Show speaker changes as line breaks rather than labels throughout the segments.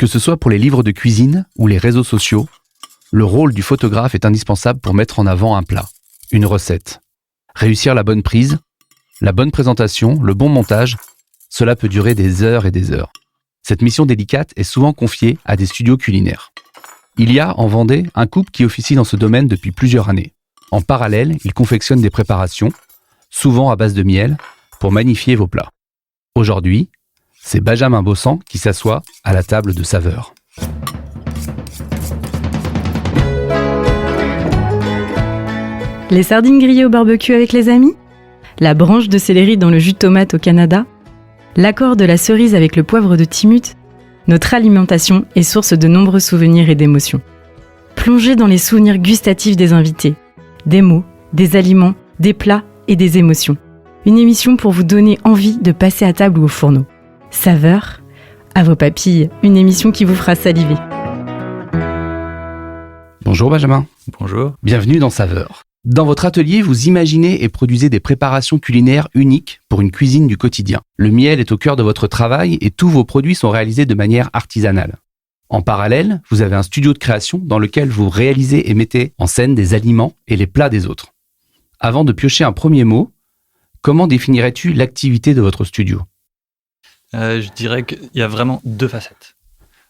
Que ce soit pour les livres de cuisine ou les réseaux sociaux, le rôle du photographe est indispensable pour mettre en avant un plat, une recette. Réussir la bonne prise, la bonne présentation, le bon montage, cela peut durer des heures et des heures. Cette mission délicate est souvent confiée à des studios culinaires. Il y a en Vendée un couple qui officie dans ce domaine depuis plusieurs années. En parallèle, ils confectionnent des préparations, souvent à base de miel, pour magnifier vos plats. Aujourd'hui, c'est Benjamin Bossan qui s'assoit à la table de saveurs.
Les sardines grillées au barbecue avec les amis, la branche de céleri dans le jus de tomate au Canada, l'accord de la cerise avec le poivre de Timut, notre alimentation est source de nombreux souvenirs et d'émotions. Plongez dans les souvenirs gustatifs des invités, des mots, des aliments, des plats et des émotions. Une émission pour vous donner envie de passer à table ou au fourneau. Saveurs, à vos papilles, une émission qui vous fera saliver.
Bonjour Benjamin.
Bonjour.
Bienvenue dans Saveurs. Dans votre atelier, vous imaginez et produisez des préparations culinaires uniques pour une cuisine du quotidien. Le miel est au cœur de votre travail et tous vos produits sont réalisés de manière artisanale. En parallèle, vous avez un studio de création dans lequel vous réalisez et mettez en scène des aliments et les plats des autres. Avant de piocher un premier mot, comment définirais-tu l'activité de votre studio ?
Je dirais qu'il y a vraiment deux facettes.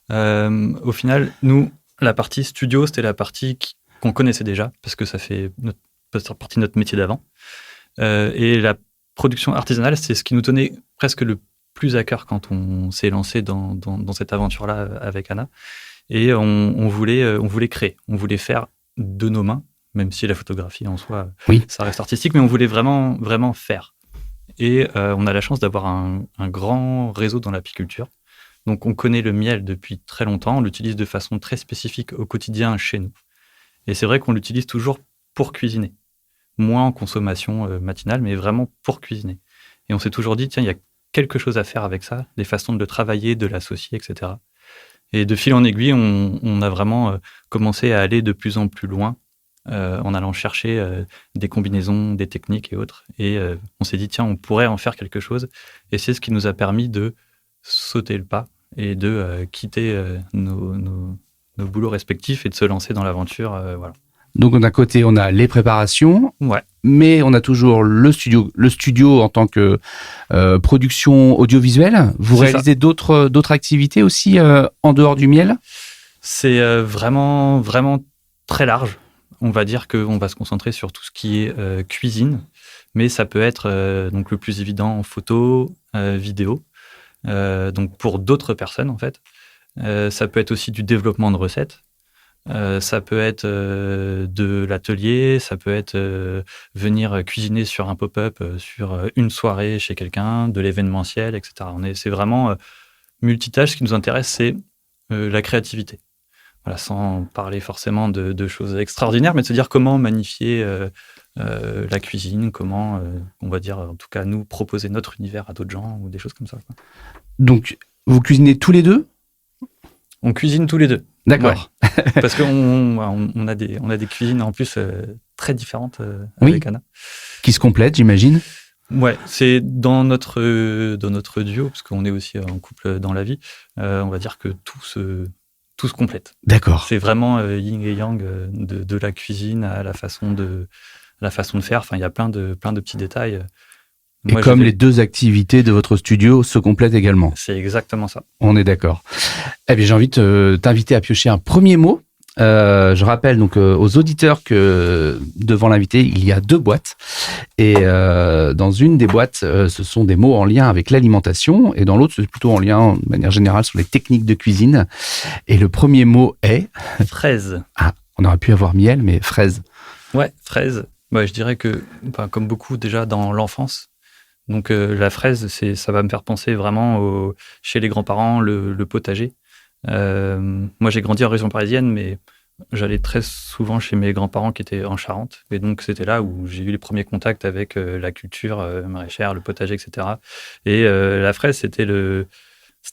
Au final, nous, la partie studio, c'était la partie qu'on connaissait déjà, parce que ça fait partie de notre métier d'avant. Et la production artisanale, c'est ce qui nous tenait presque le plus à cœur quand on s'est lancé dans cette aventure-là avec Anna. Et on voulait créer, on voulait faire de nos mains, même si la photographie en soi,
oui,
ça reste artistique, mais on voulait vraiment, vraiment faire. Et on a la chance d'avoir un grand réseau dans l'apiculture. Donc on connaît le miel depuis très longtemps, on l'utilise de façon très spécifique au quotidien chez nous. Et c'est vrai qu'on l'utilise toujours pour cuisiner. Moins en consommation matinale, mais vraiment pour cuisiner. Et on s'est toujours dit, tiens, il y a quelque chose à faire avec ça, des façons de le travailler, de l'associer, etc. Et de fil en aiguille, on a vraiment commencé à aller de plus en plus loin en allant chercher des combinaisons, des techniques et autres. Et on s'est dit, tiens, on pourrait en faire quelque chose. Et c'est ce qui nous a permis de sauter le pas et de quitter nos boulots respectifs et de se lancer dans l'aventure. Voilà.
Donc d'un côté, on a les préparations,
ouais,
mais on a toujours le studio en tant que production audiovisuelle. Vous
c'est
réalisez d'autres activités aussi en dehors du miel ?
C'est vraiment, vraiment très large. On va dire qu'on va se concentrer sur tout ce qui est cuisine, mais ça peut être donc le plus évident en photo, vidéo, donc pour d'autres personnes en fait. Ça peut être aussi du développement de recettes. Ça peut être de l'atelier, ça peut être venir cuisiner sur un pop-up, sur une soirée chez quelqu'un, de l'événementiel, etc. C'est vraiment multitâche. Ce qui nous intéresse, c'est la créativité. Voilà, sans parler forcément de choses extraordinaires, mais de se dire comment magnifier la cuisine, comment, on va dire, en tout cas, nous proposer notre univers à d'autres gens ou des choses comme ça. Quoi.
Donc, vous cuisinez tous les deux ?
On cuisine tous les deux.
D'accord.
Ouais. Parce qu'on a des cuisines en plus très différentes avec Anna.
Qui se complètent, j'imagine.
Ouais, c'est dans notre duo, parce qu'on est aussi en couple dans la vie, on va dire que tout se complète.
D'accord.
C'est vraiment yin et yang de la cuisine à la façon de faire. Enfin, il y a plein de petits détails.
Et moi, comme les deux activités de votre studio se complètent également.
C'est exactement ça.
On est d'accord. Eh bien, j'ai envie de t'inviter à piocher un premier mot. Je rappelle donc aux auditeurs que devant l'invité, il y a 2 boîtes. Et dans une des boîtes, ce sont des mots en lien avec l'alimentation. Et dans l'autre, c'est plutôt en lien, de manière générale, sur les techniques de cuisine. Et le premier mot est...
Fraise.
Ah, on aurait pu avoir miel, mais fraise.
Ouais, fraise. Ouais, je dirais que, comme beaucoup déjà dans l'enfance, donc la fraise, ça va me faire penser vraiment chez les grands-parents, le potager. Moi, j'ai grandi en région parisienne, mais j'allais très souvent chez mes grands-parents qui étaient en Charente. Et donc, c'était là où j'ai eu les premiers contacts avec la culture maraîchère, le potager, etc. Et la fraise, c'était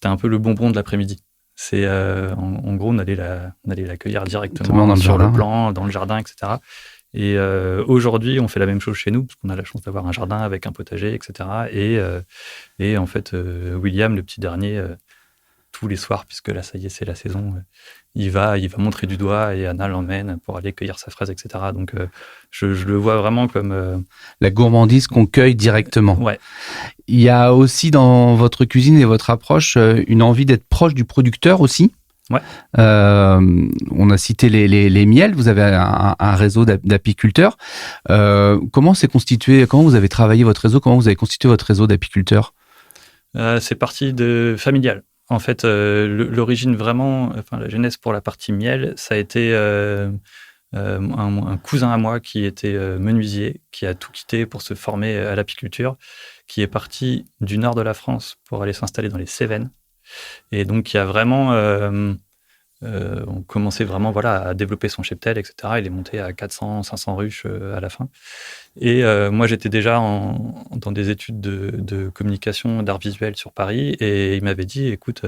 un peu le bonbon de l'après-midi. C'est en gros, on allait la cueillir directement sur le plan, dans le jardin, etc. Et aujourd'hui, on fait la même chose chez nous, parce qu'on a la chance d'avoir un jardin avec un potager, etc. Et en fait, William, le petit dernier, tous les soirs, puisque là, ça y est, c'est la saison. Il va montrer du doigt et Anna l'emmène pour aller cueillir sa fraise, etc. Donc, je le vois vraiment comme...
La gourmandise qu'on cueille directement.
Ouais.
Il y a aussi dans votre cuisine et votre approche une envie d'être proche du producteur aussi.
Ouais.
On a cité les miels, vous avez un réseau d'apiculteurs. Comment s'est constitué, comment vous avez travaillé votre réseau, comment vous avez constitué votre réseau d'apiculteurs?
C'est parti de familial. En fait, l'origine vraiment, enfin la genèse pour la partie miel, ça a été un cousin à moi qui était menuisier, qui a tout quitté pour se former à l'apiculture, qui est parti du nord de la France pour aller s'installer dans les Cévennes. Et donc, qui a vraiment on commençait vraiment à développer son cheptel, etc. Il est monté à 400, 500 ruches à la fin. Et moi, j'étais déjà dans des études de communication, d'art visuel sur Paris. Et il m'avait dit, écoute,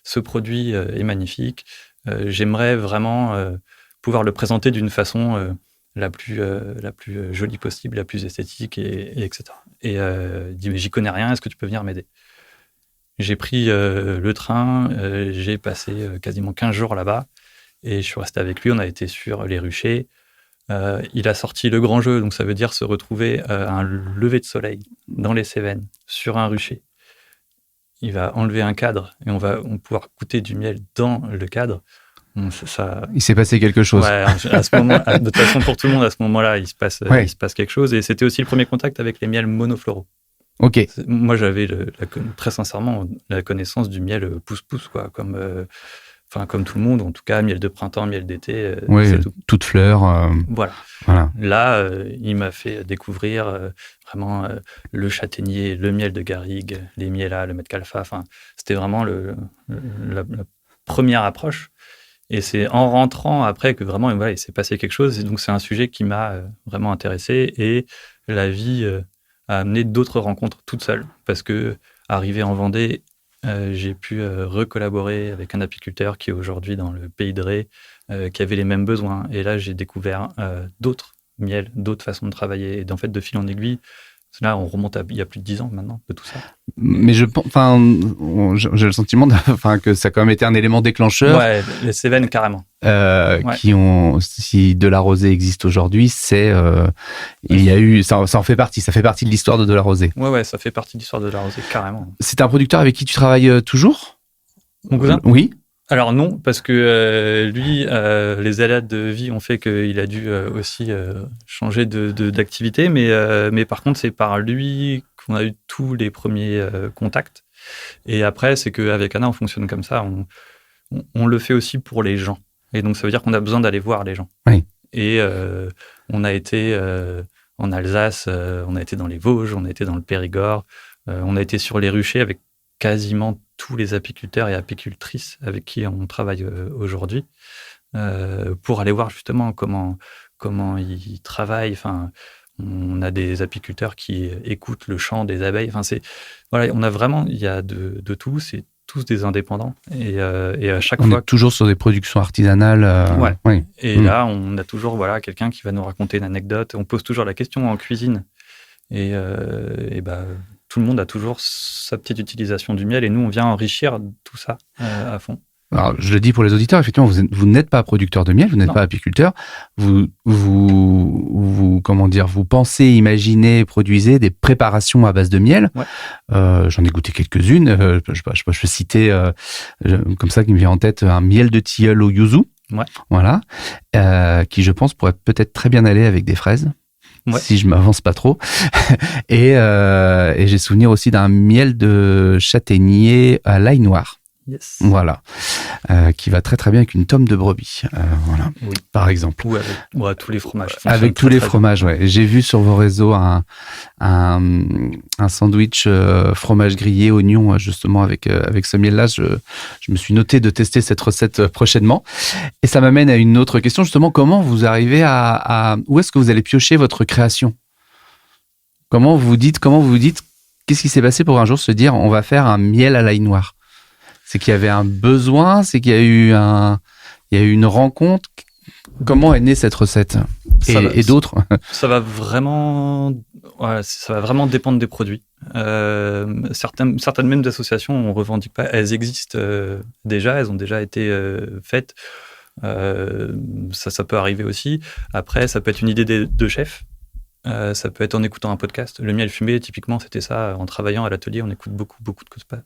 ce produit est magnifique. J'aimerais vraiment pouvoir le présenter d'une façon la plus jolie possible, la plus esthétique, etc. Et il dit, mais j'y connais rien, est-ce que tu peux venir m'aider? J'ai pris le train, j'ai passé quasiment 15 jours là-bas et je suis resté avec lui, on a été sur les ruchers. Il a sorti le grand jeu, donc ça veut dire se retrouver à un lever de soleil dans les Cévennes, sur un rucher. Il va enlever un cadre et on va pouvoir goûter du miel dans le cadre. Ça...
Il s'est passé quelque chose.
Ouais, à ce moment, de toute façon, pour tout le monde, à ce moment-là, il se passe quelque chose. Et c'était aussi le premier contact avec les miels monofloraux.
Ok.
Moi, j'avais très sincèrement la connaissance du miel pousse-pousse, quoi, comme tout le monde, en tout cas, miel de printemps, miel d'été.
Oui,
c'est tout.
toute fleur.
Voilà. Là, il m'a fait découvrir vraiment le châtaignier, le miel de garrigue, les mielas, le metcalfa. Enfin, c'était vraiment la première approche. Et c'est en rentrant après que vraiment, il s'est passé quelque chose. Et donc, c'est un sujet qui m'a vraiment intéressé. Et la vie a amené d'autres rencontres toute seule. Parce que, arrivé en Vendée, j'ai pu recollaborer avec un apiculteur qui est aujourd'hui dans le pays de Ré, qui avait les mêmes besoins. Et là, j'ai découvert d'autres miels, d'autres façons de travailler. Et en fait, de fil en aiguille, là, on remonte il y a plus de 10 ans maintenant de tout ça.
Mais j'ai le sentiment que ça a quand même été un élément déclencheur.
Ouais, les Cévennes, carrément.
Qui ont, si De La Rosée existe aujourd'hui, il y a eu, ça en fait partie, ça fait partie de l'histoire de La Rosée.
Ouais, ça fait partie de l'histoire de La Rosée, carrément.
C'est un producteur avec qui tu travailles toujours?
Mon cousin?
Oui.
Alors non, parce que lui, les aléas de vie ont fait qu'il a dû aussi changer d'activité, mais par contre, c'est par lui qu'on a eu tous les premiers contacts. Et après, c'est qu'avec Anna, on fonctionne comme ça, on le fait aussi pour les gens. Et donc, ça veut dire qu'on a besoin d'aller voir les gens.
Oui.
Et on a été en Alsace, on a été dans les Vosges, on a été dans le Périgord, on a été sur les ruchers avec quasiment tous les apiculteurs et apicultrices avec qui on travaille aujourd'hui, pour aller voir justement comment ils travaillent. Enfin, on a des apiculteurs qui écoutent le chant des abeilles. Enfin, on a vraiment, il y a de tout. C'est tous des indépendants. Et à chaque fois...
On est toujours sur des productions artisanales.
Ouais.
Oui.
Et là, on a toujours quelqu'un qui va nous raconter une anecdote. On pose toujours la question en cuisine. Et tout le monde a toujours sa petite utilisation du miel. Et nous, on vient enrichir tout ça à fond.
Alors, je le dis pour les auditeurs, effectivement, vous n'êtes pas producteur de miel, vous n'êtes pas apiculteur. Vous pensez, imaginez, produisez des préparations à base de miel.
Ouais.
J'en ai goûté quelques-unes. Je peux citer, comme ça, qui me vient en tête, un miel de tilleul au yuzu.
Ouais.
Voilà. Qui, je pense, pourrait peut-être très bien aller avec des fraises.
Ouais.
Si je m'avance pas trop. Et j'ai souvenir aussi d'un miel de châtaignier à l'ail noir.
Yes.
Voilà. Qui va très très bien avec une tome de brebis. Voilà.
Oui.
Par exemple.
Ou avec tous les fromages.
Avec tous les fromages, ouais. J'ai vu sur vos réseaux un sandwich fromage grillé, oignon, justement, avec ce miel-là. Je me suis noté de tester cette recette prochainement. Et ça m'amène à une autre question, justement. Comment vous arrivez où est-ce que vous allez piocher votre création? Comment vous dites, qu'est-ce qui s'est passé pour un jour se dire, on va faire un miel à l'ail noir? C'est qu'il y avait un besoin, c'est qu'il y a eu une rencontre. Comment est née cette recette et d'autres?
Ça va vraiment dépendre des produits. Certaines mêmes associations, on ne revendique pas, elles existent déjà, elles ont déjà été faites. Ça peut arriver aussi. Après, ça peut être une idée de chef. Ça peut être en écoutant un podcast. Le miel fumé, typiquement, c'était ça. En travaillant à l'atelier, on écoute beaucoup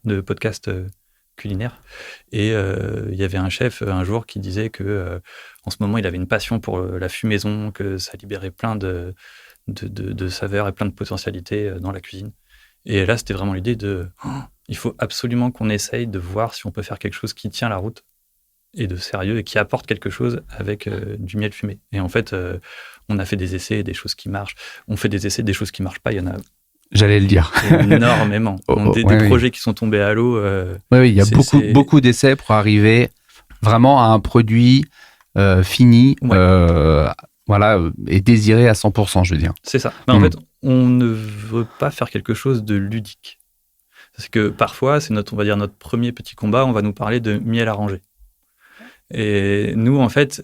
de podcasts culinaires. Et il y avait un chef un jour qui disait que en ce moment, il avait une passion pour la fumaison, que ça libérait plein de saveurs et plein de potentialités dans la cuisine. Et là, c'était vraiment l'idée il faut absolument qu'on essaye de voir si on peut faire quelque chose qui tient la route et de sérieux et qui apporte quelque chose avec du miel fumé. Et en fait, on a fait des essais, des choses qui marchent. On fait des essais, des choses qui marchent pas. Il y en a.
J'allais le dire.
Énormément. Des projets qui sont tombés à l'eau.
Oui, il y a beaucoup d'essais pour arriver vraiment à un produit fini, et désiré à 100%, je veux dire.
C'est ça. Mais en fait, on ne veut pas faire quelque chose de ludique. C'est que parfois, c'est notre premier petit combat. On va nous parler de miel arrangé. Et nous, en fait,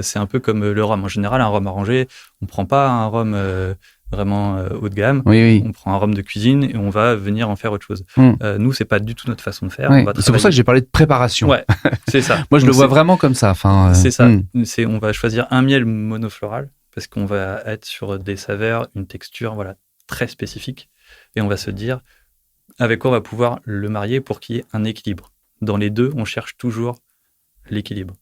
c'est un peu comme le rhum. En général, un rhum arrangé, on ne prend pas un rhum vraiment haut de gamme.
Oui.
On prend un rhum de cuisine et on va venir en faire autre chose. Nous, c'est pas du tout notre façon de faire.
Oui. C'est pour ça que j'ai parlé de préparation.
Ouais, c'est ça.
Moi, je le vois vraiment comme ça.
C'est ça. On va choisir un miel monofloral parce qu'on va être sur des saveurs, une texture très spécifique. Et on va se dire avec quoi on va pouvoir le marier pour qu'il y ait un équilibre. Dans les deux, on cherche toujours l'équilibre.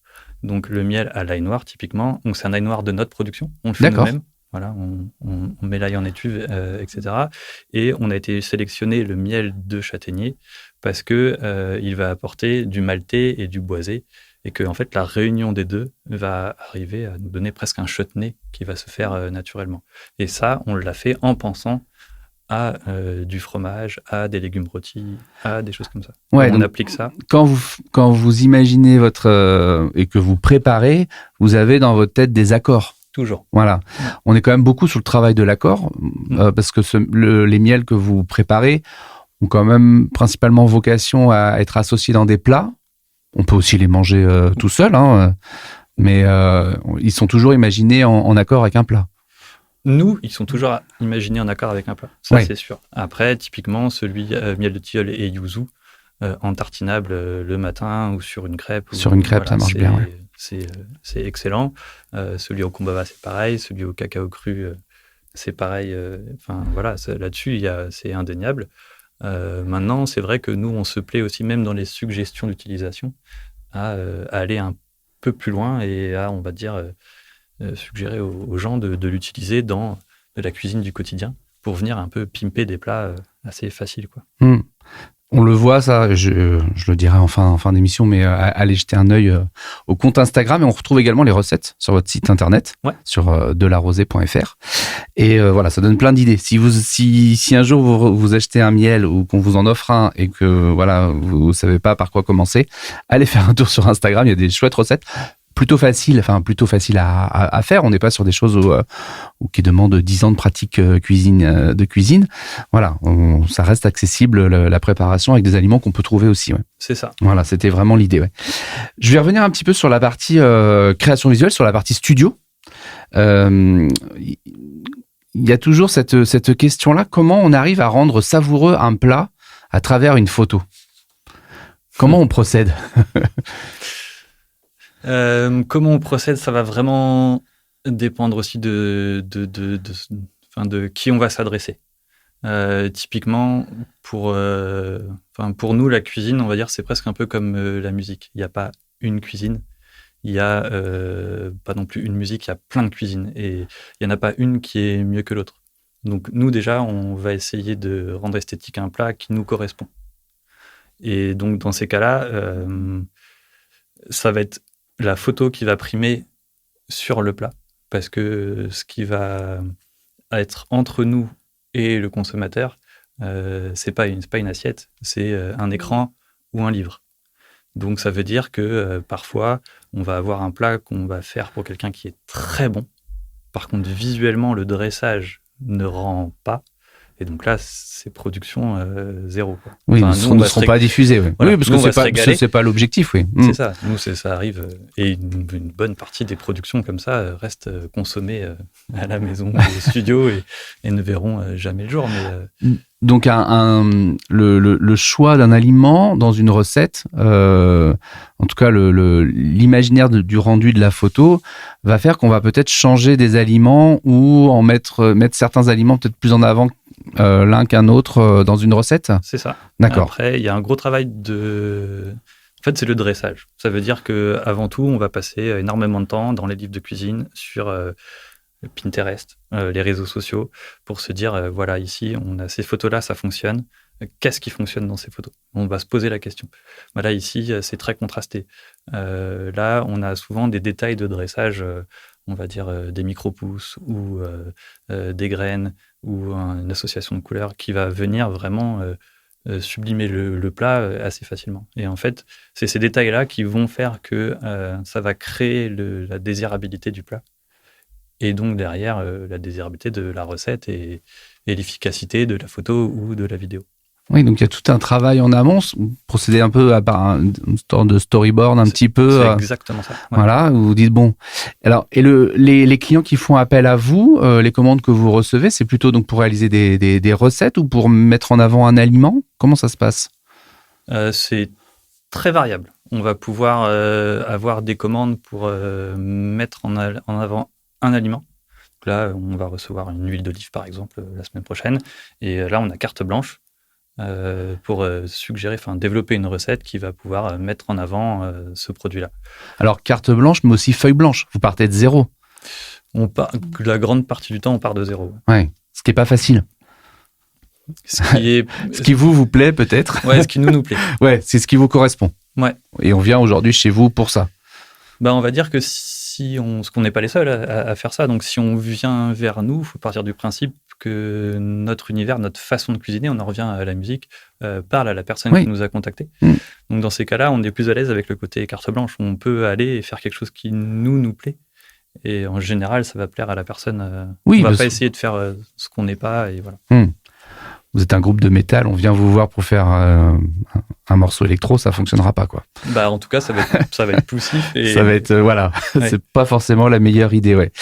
Donc le miel à l'ail noir, typiquement, donc c'est un ail noir de notre production, on le fait nous-mêmes. Voilà, on met l'ail en étuve, etc. Et on a été sélectionner le miel de châtaignier parce que il va apporter du maltais et du boisé et que en fait la réunion des deux va arriver à nous donner presque un chutney qui va se faire naturellement. Et ça, on l'a fait en pensant à du fromage, à des légumes rôtis, à des choses comme ça.
Ouais,
on applique ça.
Quand vous imaginez et que vous préparez, vous avez dans votre tête des accords.
Toujours.
Voilà. On est quand même beaucoup sur le travail de l'accord, parce que les miels que vous préparez ont quand même principalement vocation à être associés dans des plats. On peut aussi les manger tout seul, mais ils sont toujours imaginés en accord avec un plat.
Nous, ils sont toujours imaginés en accord avec un plat. Ça, c'est sûr. Après, typiquement, celui miel de tilleul et yuzu, en tartinable le matin ou sur une crêpe.
Sur une crêpe, ça marche bien, ouais.
C'est excellent. Celui au kumbaba, c'est pareil. Celui au cacao cru, c'est pareil. Là-dessus, c'est indéniable. Maintenant, c'est vrai que nous, on se plaît aussi, même dans les suggestions d'utilisation, à aller un peu plus loin et à, on va dire... suggérer aux gens de l'utiliser dans de la cuisine du quotidien pour venir un peu pimper des plats assez faciles, quoi.
On le voit, ça, je le dirai en fin d'émission, mais allez jeter un œil au compte Instagram, et on retrouve également les recettes sur votre site internet, sur delarosée.fr. Et voilà, ça donne plein d'idées. Si un jour vous achetez un miel ou qu'on vous en offre un et que voilà, vous savez pas par quoi commencer, allez faire un tour sur Instagram, il y a des chouettes recettes. Plutôt facile à faire. On n'est pas sur des choses qui demandent 10 ans de pratique de cuisine. Voilà, ça reste accessible, la préparation, avec des aliments qu'on peut trouver aussi. Ouais.
C'est ça.
Voilà, c'était vraiment l'idée. Ouais. Je vais revenir un petit peu sur la partie création visuelle, sur la partie studio. Il y a toujours cette question-là, comment on arrive à rendre savoureux un plat à travers une photo? Comment on procède?
Comment on procède, ça va vraiment dépendre aussi de qui on va s'adresser. Typiquement, pour nous, la cuisine, on va dire, c'est presque un peu comme la musique. Il n'y a pas une cuisine, il n'y a pas non plus une musique, il y a plein de cuisines. Et il n'y en a pas une qui est mieux que l'autre. Donc nous, déjà, on va essayer de rendre esthétique un plat qui nous correspond. Et donc, dans ces cas-là, ça va être la photo qui va primer sur le plat, parce que ce qui va être entre nous et le consommateur, c'est pas une assiette, c'est un écran ou un livre. Donc ça veut dire que parfois, on va avoir un plat qu'on va faire pour quelqu'un qui est très bon. Par contre, visuellement, le dressage ne rend pas. Et donc là, c'est production zéro. Quoi.
Oui, ils ne seront pas diffusés. Oui,
voilà,
oui parce que c'est pas l'objectif. Oui.
C'est ça. Nous, ça arrive. Et une bonne partie des productions comme ça restent consommées à la maison, au studio, et ne verront jamais le jour. Mais,
donc, le choix d'un aliment dans une recette, en tout cas l'imaginaire du rendu de la photo, va faire qu'on va peut-être changer des aliments ou en mettre certains aliments peut-être plus en avant l'un qu'un autre dans une recette.
C'est ça.
D'accord.
Après, il y a un gros travail En fait, c'est le dressage. Ça veut dire qu'avant tout, on va passer énormément de temps dans les livres de cuisine sur Pinterest, les réseaux sociaux, pour se dire, voilà, ici, on a ces photos-là, ça fonctionne. Qu'est-ce qui fonctionne dans ces photos ? On va se poser la question. Voilà, ici, c'est très contrasté. Là, on a souvent des détails de dressage, on va dire des micro-pousses ou des graines ou une association de couleurs qui va venir vraiment sublimer le plat assez facilement. Et en fait, c'est ces détails-là qui vont faire que ça va créer la désirabilité du plat. Et donc derrière, la désirabilité de la recette et l'efficacité de la photo ou de la vidéo.
Oui, donc il y a tout un travail en amont, procéder un peu à une sorte de storyboard petit peu.
C'est exactement ça. Ouais.
Voilà, où vous dites bon. Alors, et les clients qui font appel à vous, les commandes que vous recevez, c'est plutôt donc pour réaliser des recettes ou pour mettre en avant un aliment ? Comment ça se passe ?
C'est très variable. On va pouvoir avoir des commandes pour mettre en avant un aliment. Donc là, on va recevoir une huile d'olive, par exemple, la semaine prochaine. Et là, on a carte blanche pour développer une recette qui va pouvoir mettre en avant ce produit-là. Alors,
carte blanche, mais aussi feuille blanche. Vous partez de zéro.
La grande partie du temps, on part de zéro.
Ouais, ce qui n'est pas facile. Ce qui vous plaît, peut-être.
Ouais, ce qui nous plaît.
Ouais, c'est ce qui vous correspond.
Ouais.
Et on vient aujourd'hui chez vous pour ça.
On va dire que parce qu'on n'est pas les seuls à faire ça, donc si on vient vers nous, il faut partir du principe que notre univers, notre façon de cuisiner, on en revient à la musique, parle à la personne qui nous a contactés. Donc dans ces cas-là, on est plus à l'aise avec le côté carte blanche, où on peut aller et faire quelque chose qui nous plaît. Et en général, ça va plaire à la personne. On ne va pas essayer de faire ce qu'on n'est pas. Et voilà.
Vous êtes un groupe de métal, on vient vous voir pour faire un morceau électro, ça ne fonctionnera pas, quoi.
En tout cas, ça va être poussif. Et...
Ça va être, voilà, ouais. C'est pas forcément la meilleure idée, ouais.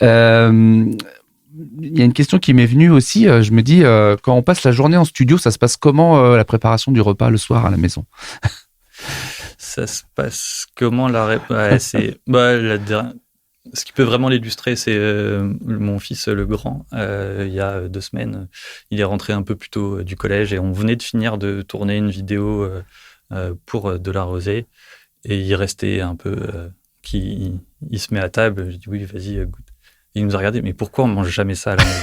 Il y a une question qui m'est venue aussi, je me dis, quand on passe la journée en studio, ça se passe comment la préparation du repas le soir à la maison ?
Ça se passe comment ce qui peut vraiment l'illustrer, c'est mon fils, le grand. Il y a 2 semaines, il est rentré un peu plus tôt du collège et on venait de finir de tourner une vidéo pour de la rosée. Et il restait un peu... il se met à table, je dis oui, vas-y, goûte. Et il nous a regardé, mais pourquoi on mange jamais ça à la maison ?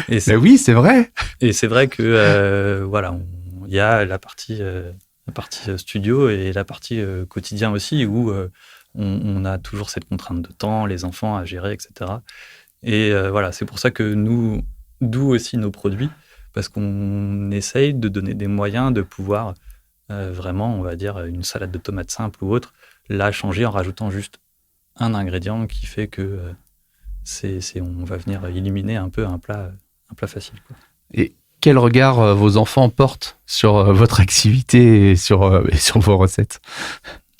Mais oui, c'est vrai.
Et c'est vrai que voilà, il y a la partie studio et la partie quotidien aussi où on a toujours cette contrainte de temps, les enfants à gérer, etc. Et voilà, c'est pour ça que d'où aussi nos produits, parce qu'on essaye de donner des moyens de pouvoir vraiment, on va dire, une salade de tomates simple ou autre, la changer en rajoutant juste un ingrédient qui fait que on va venir éliminer un peu un plat facile, quoi.
Et quel regard vos enfants portent sur votre activité et sur vos recettes ?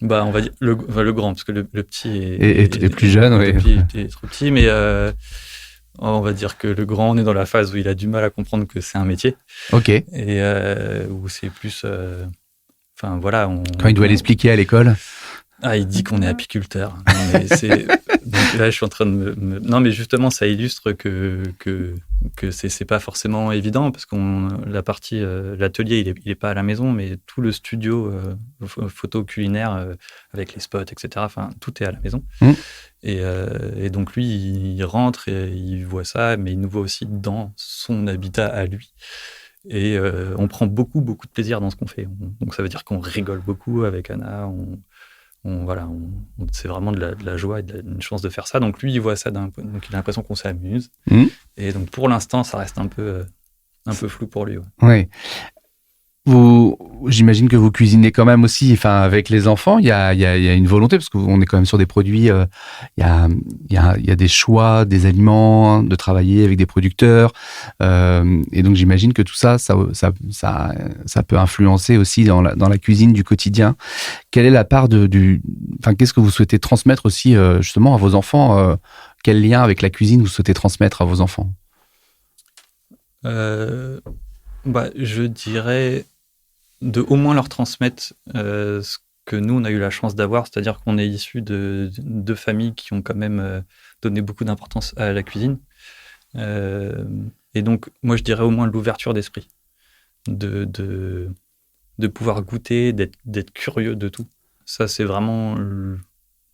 On va dire le grand, parce que le petit
est plus jeune, oui.
Le petit est trop petit, mais on va dire que le grand, on est dans la phase où il a du mal à comprendre que c'est un métier.
Ok.
Et où c'est plus... voilà.
Quand il doit l'expliquer à l'école ?
Il dit qu'on est apiculteur. Donc là, je suis en train de Non, mais justement, ça illustre que c'est pas forcément évident, parce l'atelier, il est pas à la maison, mais tout le studio photo culinaire avec les spots, etc. Tout est à la maison. Et donc lui, il rentre et il voit ça, mais il nous voit aussi dans son habitat à lui. Et on prend beaucoup, beaucoup de plaisir dans ce qu'on fait. Donc ça veut dire qu'on rigole beaucoup avec Anna. C'est vraiment de la joie et une chance de faire ça. Donc lui, il voit ça donc il a l'impression qu'on s'amuse. Et donc pour l'instant, ça reste un peu flou pour lui.
Ouais. Vous j'imagine que vous cuisinez quand même aussi, enfin, avec les enfants. Il y a une volonté, parce qu'on est quand même sur des produits, il y a des choix, des aliments, de travailler avec des producteurs. Et donc, j'imagine que tout ça peut influencer aussi dans la cuisine du quotidien. Quelle est la part qu'est-ce que vous souhaitez transmettre aussi, justement, à vos enfants? Quel lien avec la cuisine vous souhaitez transmettre à vos enfants?
Je dirais de au moins leur transmettre ce que nous, on a eu la chance d'avoir, c'est-à-dire qu'on est issus de familles qui ont quand même donné beaucoup d'importance à la cuisine. Et donc, moi, je dirais au moins l'ouverture d'esprit, de pouvoir goûter, d'être curieux de tout. Ça, c'est vraiment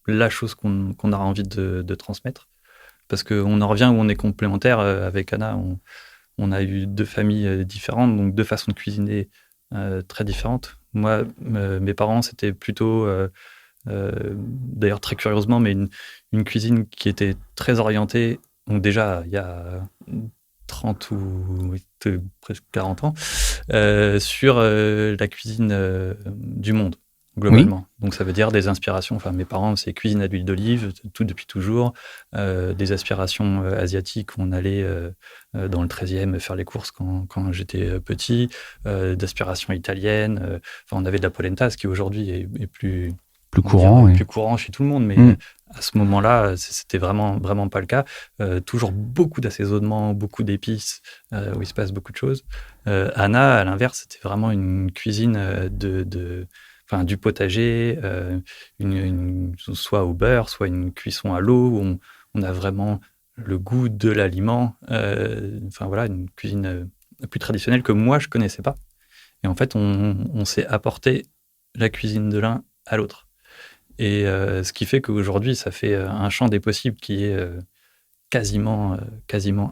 la chose qu'on a envie de transmettre. Parce qu'on en revient où on est complémentaires. Avec Anna, on a eu 2 familles différentes, donc 2 façons de cuisiner très différentes. Moi, mes parents, c'était plutôt, d'ailleurs très curieusement, mais une cuisine qui était très orientée, donc déjà il y a 30 ou presque 40 ans, sur la cuisine du monde, globalement. Oui. Donc ça veut dire des inspirations, enfin mes parents, c'est cuisine à l'huile d'olive, tout depuis toujours, des aspirations asiatiques, on allait dans le 13e faire les courses quand j'étais petit, d'aspirations italiennes, on avait de la polenta, ce qui aujourd'hui est plus courant, plus courant chez tout le monde, mais à ce moment-là, c'était vraiment, vraiment pas le cas. Toujours beaucoup d'assaisonnement, beaucoup d'épices, où il se passe beaucoup de choses. Anna, à l'inverse, c'était vraiment une cuisine du potager, soit au beurre, soit une cuisson à l'eau, où on a vraiment le goût de l'aliment. Une cuisine plus traditionnelle que moi, je connaissais pas. Et en fait, on s'est apporté la cuisine de l'un à l'autre. Et ce qui fait qu'aujourd'hui, ça fait un champ des possibles qui est quasiment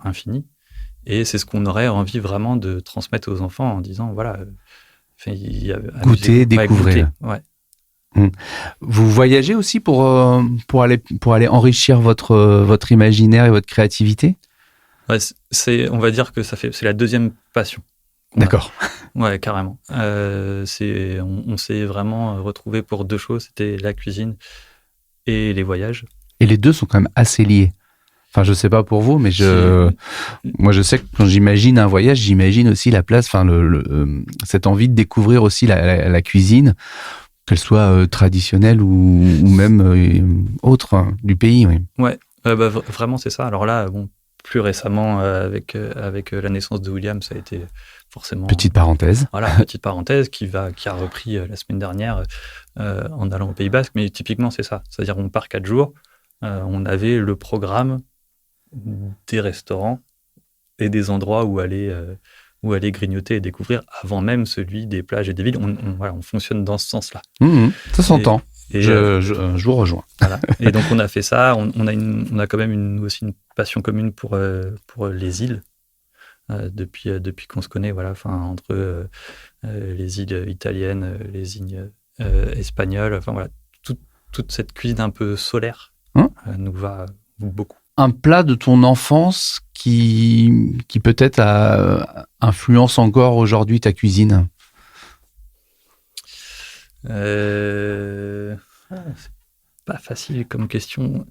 infini. Et c'est ce qu'on aurait envie vraiment de transmettre aux enfants en disant, voilà...
goûter, découvrir.
Ouais.
Vous voyagez aussi pour aller enrichir votre imaginaire et votre créativité?
Ouais, on va dire que c'est la 2e passion.
D'accord.
Ouais, carrément. On s'est vraiment retrouvés pour 2 choses, c'était la cuisine et les voyages.
Et les 2 sont quand même assez liés. Enfin, je sais pas pour vous, mais moi, je sais que quand j'imagine un voyage, j'imagine aussi la place, cette envie de découvrir aussi la cuisine, qu'elle soit traditionnelle ou même autre du pays. Oui.
Ouais, vraiment, c'est ça. Alors là, plus récemment, avec la naissance de William, ça a été forcément...
Petite parenthèse.
Voilà, petite parenthèse qui a repris la semaine dernière en allant au Pays Basque. Mais typiquement, c'est ça. C'est-à-dire, on part 4 jours. On avait le programme des restaurants et des endroits où aller grignoter et découvrir avant même celui des plages et des villes. On fonctionne dans ce sens-là.
Ça s'entend. Je vous rejoins.
Voilà. Et donc, on a fait ça. On a quand même aussi une passion commune pour les îles. Depuis qu'on se connaît, entre les îles italiennes, les îles espagnoles, toute cette cuisine un peu solaire nous va beaucoup.
Un plat de ton enfance qui peut-être influence encore aujourd'hui ta cuisine?
C'est pas facile comme question.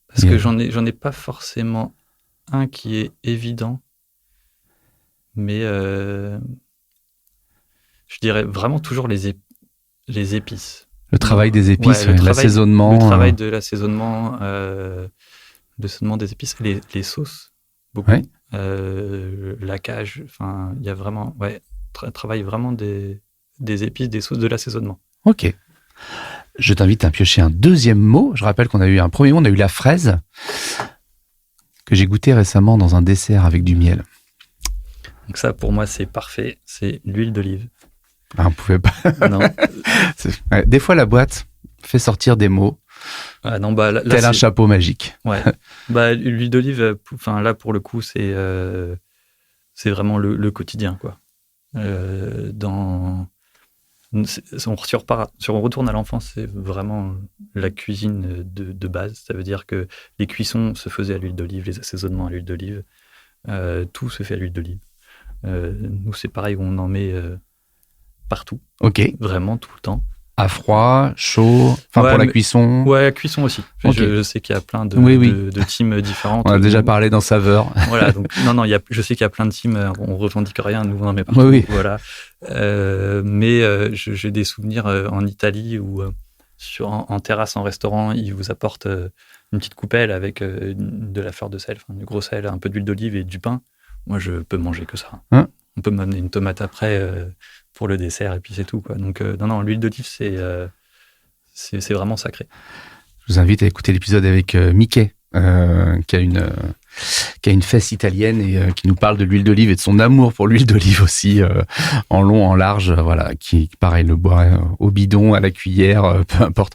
Parce que j'en ai pas forcément un qui est évident. Mais je dirais vraiment toujours les épices.
Le travail des épices, l'assaisonnement.
Le travail de l'assaisonnement, des épices, les sauces, beaucoup.
Ouais.
La cage, il y a vraiment, travail vraiment des épices, des sauces, de l'assaisonnement.
Ok. Je t'invite à piocher un 2e mot. Je rappelle qu'on a eu un premier mot, on a eu la fraise, que j'ai goûté récemment dans un dessert avec du miel.
Donc ça, pour moi, c'est parfait. C'est l'huile d'olive.
On pouvait pas.
Non.
Des fois, la boîte fait sortir des mots.
Ah non, là,
tel un chapeau magique.
Ouais. L'huile d'olive, là, pour le coup, c'est vraiment le quotidien, quoi. Si on retourne à l'enfance, c'est vraiment la cuisine de base. Ça veut dire que les cuissons se faisaient à l'huile d'olive, les assaisonnements à l'huile d'olive. Tout se fait à l'huile d'olive. Nous, c'est pareil, on en met partout,
Ok.
vraiment tout le temps.
À froid, chaud, pour la cuisson.
Ouais, cuisson aussi.
Okay.
Je sais qu'il y a plein de teams différentes.
On a déjà parlé dans saveur.
Voilà, donc je sais qu'il y a plein de teams, on revendique rien, nous on en met partout.
Oui.
Voilà. Mais j'ai des souvenirs en Italie où en terrasse, en restaurant, ils vous apportent une petite coupelle avec de la fleur de sel, du gros sel, un peu d'huile d'olive et du pain. Moi, je peux manger que ça.
Hein?
On peut m'amener une tomate après pour le dessert et puis c'est tout, quoi. Donc l'huile d'olive, c'est vraiment sacré.
Je vous invite à écouter l'épisode avec Mickey, qui a une fesse italienne et qui nous parle de l'huile d'olive et de son amour pour l'huile d'olive aussi, en long, en large, voilà, qui pareil le boit au bidon, à la cuillère, peu importe.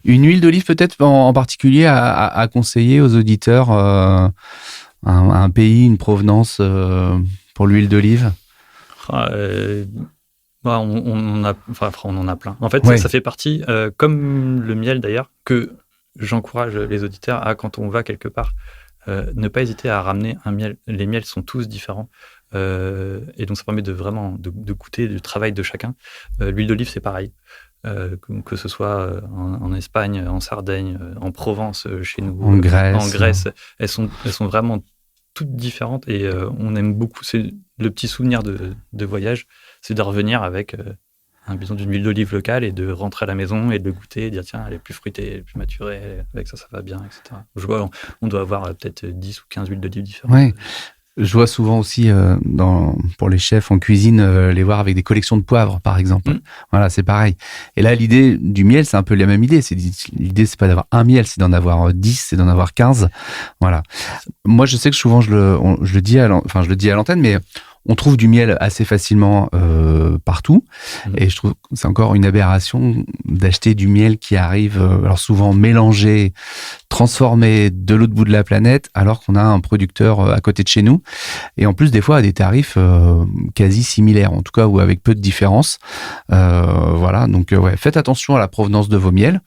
Une huile d'olive peut-être en particulier à conseiller aux auditeurs, un pays, une provenance pour l'huile d'olive.
On en a plein. En fait,
ouais.
ça fait partie, comme le miel d'ailleurs, que j'encourage les auditeurs à, quand on va quelque part, ne pas hésiter à ramener un miel. Les miels sont tous différents. Et donc, ça permet de goûter du travail de chacun. L'huile d'olive, c'est pareil. Que ce soit en Espagne, en Sardaigne, en Provence, chez nous,
en Grèce.
Elles sont vraiment toutes différentes et on aime beaucoup. C'est le petit souvenir de voyage, c'est de revenir avec un bidon d'une huile d'olive locale et de rentrer à la maison et de le goûter et de dire tiens, elle est plus fruitée, elle est plus maturée, avec ça va bien, etc. Je vois, on doit avoir peut-être 10 ou 15 huiles d'olive différentes.
Ouais. Je vois souvent aussi pour les chefs en cuisine les voir avec des collections de poivres, par exemple. Voilà, c'est pareil. Et là, l'idée du miel, c'est un peu la même idée. L'idée, c'est pas d'avoir un miel, c'est d'en avoir 10, c'est d'en avoir 15. Voilà. Moi, je sais que souvent, je le dis à l'antenne, mais on trouve du miel assez facilement partout. Et je trouve que c'est encore une aberration d'acheter du miel qui arrive, alors souvent mélangé, transformé de l'autre bout de la planète, alors qu'on a un producteur à côté de chez nous. Et en plus, des fois, à des tarifs quasi similaires, en tout cas, ou avec peu de différence. Voilà, donc faites attention à la provenance de vos miels.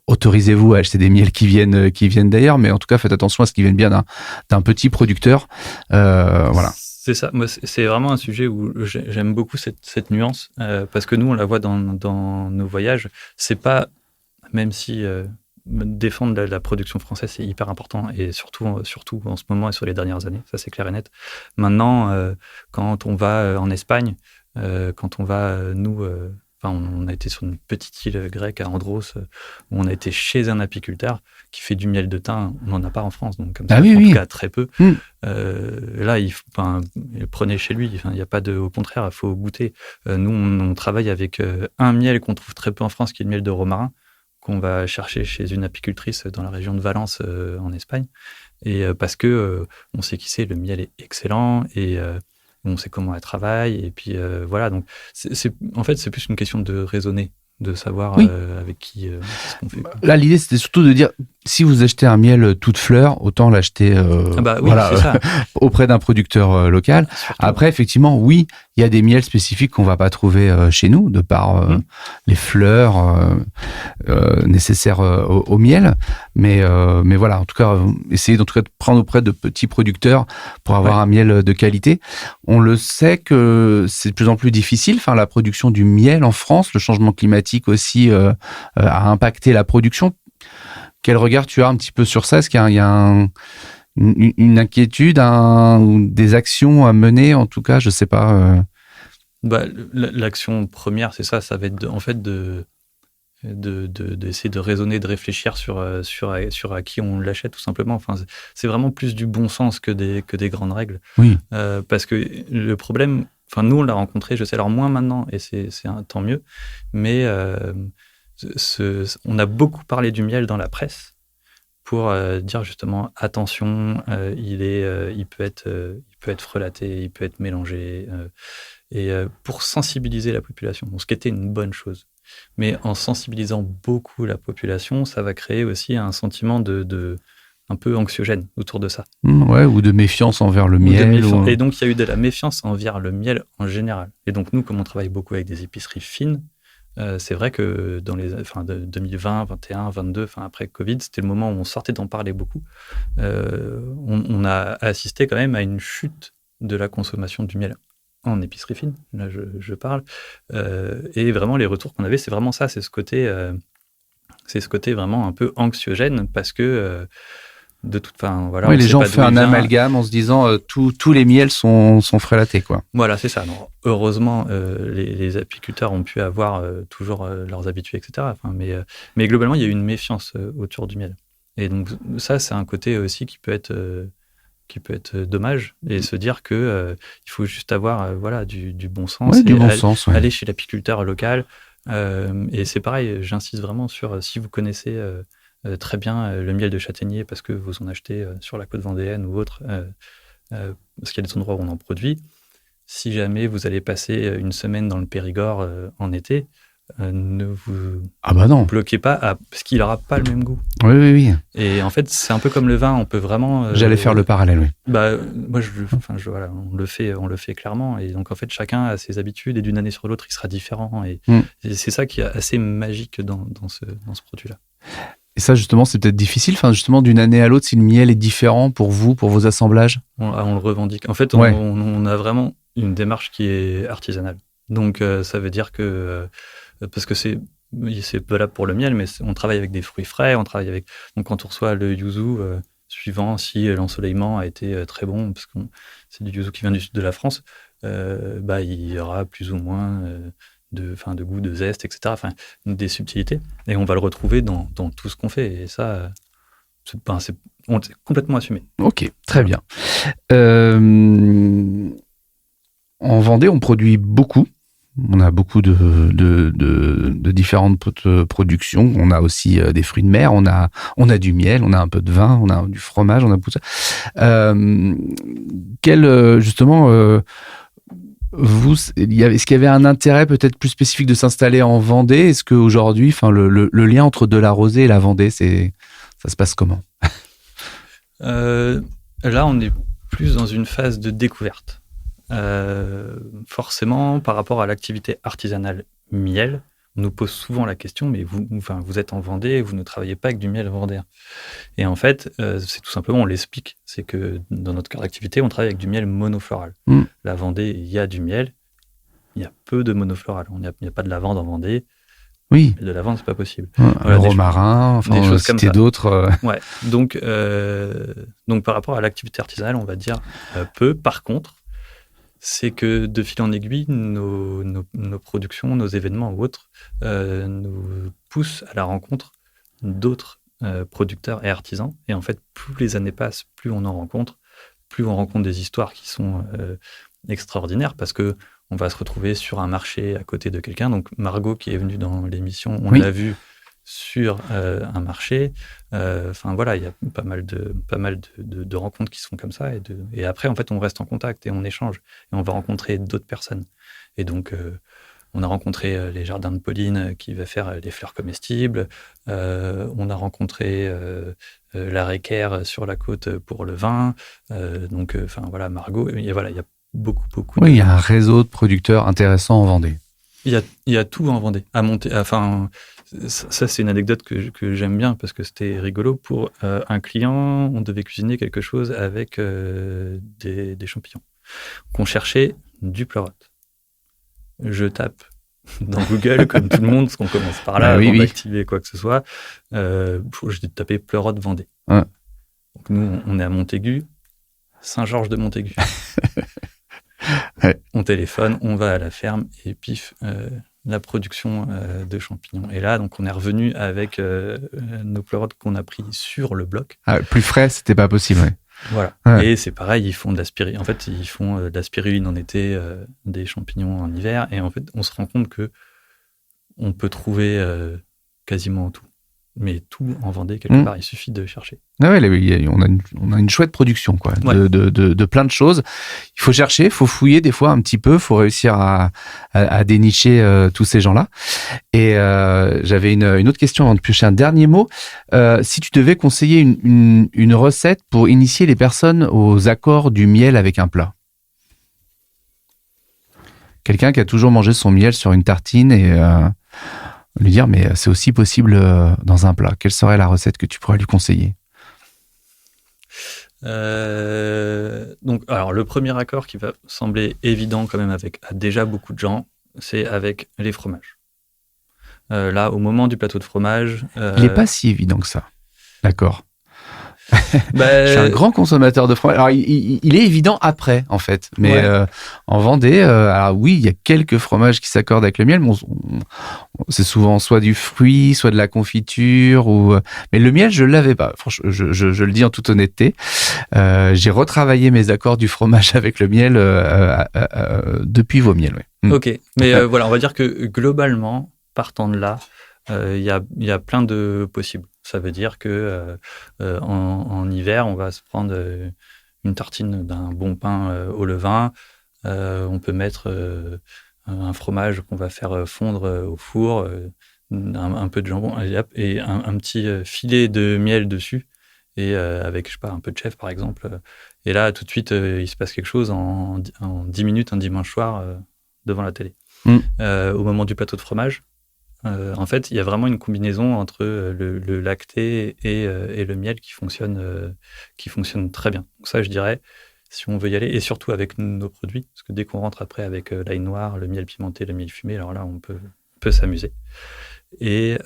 Autorisez-vous à acheter des miels qui viennent d'ailleurs, mais en tout cas, faites attention à ce qu'ils viennent bien d'un petit producteur. Voilà.
C'est ça. Moi, c'est vraiment un sujet où j'aime beaucoup cette nuance, parce que nous, on la voit dans nos voyages. C'est pas, même si défendre la production française, c'est hyper important, et surtout en ce moment et sur les dernières années, ça c'est clair et net. Maintenant, quand on va en Espagne, quand on va, on a été sur une petite île grecque à Andros, où on a été chez un apiculteur qui fait du miel de thym. On n'en a pas en France, donc comme ça, en tout cas très peu. Là, prenez chez lui. Il n'y a pas de, au contraire, il faut goûter. Nous, on travaille avec un miel qu'on trouve très peu en France, qui est le miel de romarin, qu'on va chercher chez une apicultrice dans la région de Valence, en Espagne. Et parce que on sait qui c'est, le miel est excellent et on sait comment elle travaille. Et puis voilà, donc en fait, c'est plus une question de raisonner, de savoir avec qui ce qu'on fait.
Là, l'idée, c'était surtout de dire, si vous achetez un miel toute fleur, autant l'acheter auprès d'un producteur local. Surtout. Après, effectivement, oui, il y a des miels spécifiques qu'on va pas trouver chez nous, de par les fleurs nécessaires au miel. Mais voilà, en tout cas, essayez de prendre auprès de petits producteurs pour avoir un miel de qualité. On le sait que c'est de plus en plus difficile. Enfin, la production du miel en France, le changement climatique aussi a impacté la production. Quel regard tu as un petit peu sur ça? Est-ce qu'il y a une inquiétude, des actions à mener, en tout cas, je sais pas.
L'action première, c'est ça va être d'essayer de raisonner, de réfléchir sur à qui on l'achète, tout simplement. Enfin, c'est vraiment plus du bon sens que des grandes règles.
Oui.
Parce que le problème, nous on l'a rencontré, je sais, alors moins maintenant, et c'est tant mieux, mais on a beaucoup parlé du miel dans la presse pour dire justement attention, il peut être frelaté, il peut être mélangé, et pour sensibiliser la population, ce qui était une bonne chose. Mais en sensibilisant beaucoup la population, ça va créer aussi un sentiment de un peu anxiogène autour de ça.
Ou de méfiance envers le miel.
Et donc, il y a eu de la méfiance envers le miel en général. Et donc, nous, comme on travaille beaucoup avec des épiceries fines, c'est vrai que dans les 2020, 21, 22, après Covid, c'était le moment où on sortait d'en parler beaucoup. On a assisté quand même à une chute de la consommation du miel en épicerie fine, là je parle, et vraiment les retours qu'on avait, c'est vraiment ça, c'est ce côté vraiment un peu anxiogène parce que voilà.
Oui, les gens ont fait un amalgame en se disant tous les miels sont frélatés, quoi.
Voilà, c'est ça. Non, heureusement, les apiculteurs ont pu avoir toujours leurs habitués, etc. Mais globalement, il y a eu une méfiance autour du miel. Et donc ça, c'est un côté aussi qui peut être dommage, et se dire que il faut juste avoir du bon sens, aller chez l'apiculteur local. Et c'est pareil, j'insiste vraiment sur si vous connaissez très bien le miel de châtaignier parce que vous en achetez sur la côte vendéenne ou autre, parce qu'il y a des endroits où on en produit. Si jamais vous allez passer une semaine dans le Périgord en été, ne vous bloquez pas parce qu'il n'aura pas le même goût.
Oui.
Et en fait, c'est un peu comme le vin, on peut vraiment...
J'allais faire le parallèle, oui.
Moi, voilà, on le fait clairement. Et donc, en fait, chacun a ses habitudes et d'une année sur l'autre, il sera différent. Et c'est ça qui est assez magique dans ce produit-là.
Et ça, justement, c'est peut-être difficile, justement, d'une année à l'autre, si le miel est différent pour vous, pour vos assemblages.
On le revendique. En fait, on a vraiment une démarche qui est artisanale. Donc, ça veut dire que... parce que c'est valable pour le miel, mais on travaille avec des fruits frais, donc quand on reçoit le yuzu, suivant si l'ensoleillement a été très bon, parce que c'est du yuzu qui vient du sud de la France, il y aura plus ou moins de goût, de zeste, etc. Des subtilités. Et on va le retrouver dans tout ce qu'on fait. Et ça, c'est complètement assumé.
Ok, très bien. En Vendée, on produit beaucoup. On a beaucoup de différentes productions. On a aussi des fruits de mer. On a du miel. On a un peu de vin. On a du fromage. On a tout ça. Justement, est-ce qu'il y avait un intérêt peut-être plus spécifique de s'installer en Vendée ? Est-ce qu'aujourd'hui, le lien entre de la rosée et la Vendée, ça se passe comment ?
Là, on est plus dans une phase de découverte. Forcément, par rapport à l'activité artisanale miel, on nous pose souvent la question, mais vous êtes en Vendée, vous ne travaillez pas avec du miel vendéen. Et en fait, c'est tout simplement, on l'explique, c'est que dans notre cœur d'activité, on travaille avec du miel monofloral. La Vendée, il y a du miel, il y a peu de monofloral. Il n'y a pas de lavande en Vendée.
Oui.
De lavande, c'est pas possible.
Le romarin,
des choses comme ça.
D'autres.
Ouais. Donc, par rapport à l'activité artisanale, on va dire peu. Par contre, c'est que de fil en aiguille, nos productions, nos événements ou autres nous poussent à la rencontre d'autres producteurs et artisans. Et en fait, plus les années passent, plus on en rencontre, plus on rencontre des histoires qui sont extraordinaires parce que on va se retrouver sur un marché à côté de quelqu'un. Donc Margot qui est venue dans l'émission, on l'a vue sur un marché. Il y a pas mal de rencontres qui sont comme ça. Et après, en fait, on reste en contact et on échange. Et on va rencontrer d'autres personnes. Et donc, on a rencontré les jardins de Pauline qui va faire les fleurs comestibles. On a rencontré la Réquaire sur la côte pour le vin. Margot. Il y a beaucoup.
Oui, il y a un réseau de producteurs intéressants en Vendée.
Il y a tout en Vendée. À monter. Ça, c'est une anecdote que j'aime bien parce que c'était rigolo. Pour un client, on devait cuisiner quelque chose avec des champignons qu'on cherchait du pleurote. Je tape dans Google, comme tout le monde, parce qu'on commence par là, avant d'activer quoi que ce soit. J'ai tapé pleurote Vendée.
Ouais.
Donc nous, on est à Montaigu, Saint-Georges de Montaigu.
Ouais.
On téléphone, on va à la ferme et pif, la production de champignons. Et là, donc, on est revenu avec nos pleurotes qu'on a pris sur le bloc.
Ah, plus frais, c'était pas possible. Ouais.
Voilà. Ouais. Et c'est pareil, ils font de la spiruline. En fait, ils font de la spiruline en été, des champignons en hiver. Et en fait, on se rend compte que on peut trouver quasiment tout. Mais tout en Vendée, quelque part, il suffit de chercher.
Ah ouais, on a une chouette production, quoi, de plein de choses. Il faut chercher, il faut fouiller des fois un petit peu, il faut réussir à dénicher tous ces gens-là. Et j'avais une autre question avant de piocher un dernier mot. Si tu devais conseiller une recette pour initier les personnes aux accords du miel avec un plat. Quelqu'un qui a toujours mangé son miel sur une tartine et... lui dire, mais c'est aussi possible dans un plat. Quelle serait la recette que tu pourrais lui conseiller ?
Donc, alors, le premier accord qui va sembler évident quand même à déjà beaucoup de gens, c'est avec les fromages. Là, au moment du plateau de fromage...
Il n'est pas si évident que ça. D'accord.
Bah,
Je suis un grand consommateur de fromage. Alors, il est évident après, en fait. Mais
ouais.
en Vendée, alors oui, il y a quelques fromages qui s'accordent avec le miel. Mais c'est souvent soit du fruit, soit de la confiture. Mais le miel, je ne l'avais pas. Franchement, je le dis en toute honnêteté. J'ai retravaillé mes accords du fromage avec le miel depuis vos miels. Ouais.
Ok, mais voilà, on va dire que globalement, partant de là, il y a plein de possibles. Ça veut dire que en hiver, on va se prendre une tartine d'un bon pain au levain. On peut mettre un fromage qu'on va faire fondre au four, un peu de jambon et un petit filet de miel dessus. Et avec, je sais pas, un peu de chèvre, par exemple. Et là, tout de suite, il se passe quelque chose en 10 minutes, un dimanche soir, devant la télé. Au moment du plateau de fromage, en fait, il y a vraiment une combinaison entre le lacté et le miel qui fonctionne très bien. Donc ça, je dirais, si on veut y aller, et surtout avec nos produits, parce que dès qu'on rentre après avec l'ail noir, le miel pimenté, le miel fumé, alors là, on peut s'amuser. Et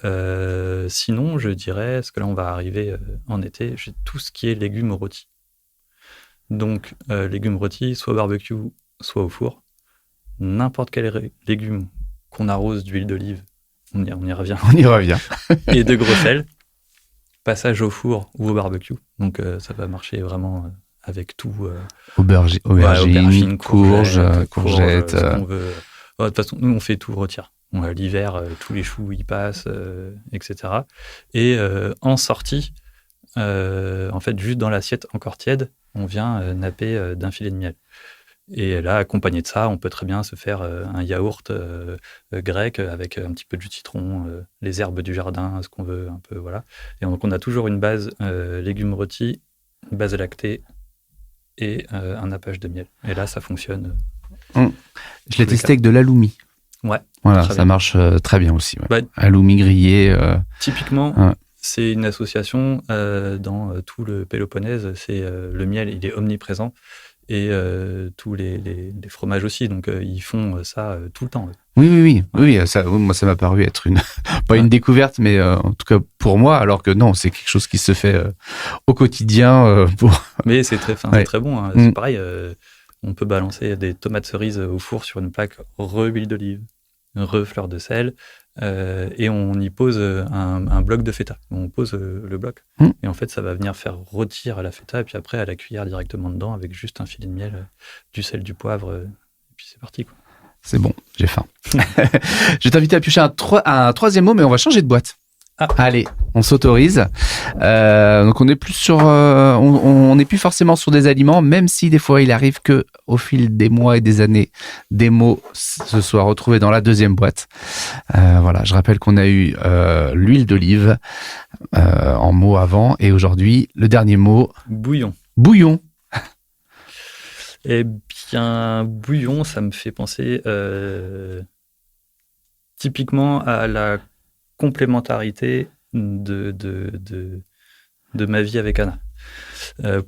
sinon, je dirais, parce que là, on va arriver en été, j'ai tout ce qui est légumes rôtis. Donc, légumes rôtis, soit au barbecue, soit au four. N'importe quel légume qu'on arrose d'huile d'olive, on y revient.
On y revient.
Et de gros sel. Passage au four ou au barbecue. Donc, ça va marcher vraiment avec tout.
Aubergines, courgettes.
Ce qu'on veut. De toute façon, nous, on fait tout rôtir. L'hiver, tous les choux y passent, etc. Et en sortie, en fait, juste dans l'assiette encore tiède, on vient napper d'un filet de miel. Et là, accompagné de ça, on peut très bien se faire un yaourt grec avec un petit peu de jus de citron, les herbes du jardin, ce qu'on veut, un peu, voilà. Et donc, on a toujours une base légumes rôtis, une base lactée et un nappage de miel. Et là, ça fonctionne.
Je l'ai testé avec de l'aloumi.
Ouais.
Voilà, ça marche très bien aussi. Ouais.
Bah,
aloumi grillé.
Typiquement, c'est une association dans tout le Péloponnèse. C'est le miel, il est omniprésent. Et tous les fromages aussi. Donc, ils font ça tout le temps.
Oui. Ça, moi, ça m'a paru être une découverte, mais en tout cas pour moi, alors que non, c'est quelque chose qui se fait au quotidien.
Mais c'est très fin, c'est très bon. Hein. C'est pareil, on peut balancer des tomates cerises au four sur une plaque huile d'olive, fleur de sel, et on y pose un bloc de feta. On pose le bloc, et en fait, ça va venir faire rôtir la feta, et puis après, à la cuillère directement dedans, avec juste un filet de miel, du sel, du poivre, et puis c'est parti, quoi.
C'est bon, j'ai faim. Je vais t'inviter à piocher un troisième mot, mais on va changer de boîte. Allez, on s'autorise. Donc on est plus sur, on n'est plus forcément sur des aliments, même si des fois il arrive que au fil des mois et des années, des mots se soient retrouvés dans la deuxième boîte. Voilà, je rappelle qu'on a eu l'huile d'olive en mot avant, et aujourd'hui le dernier mot.
Bouillon. Eh bien, bouillon, ça me fait penser typiquement à la complémentarité de ma vie avec Anna.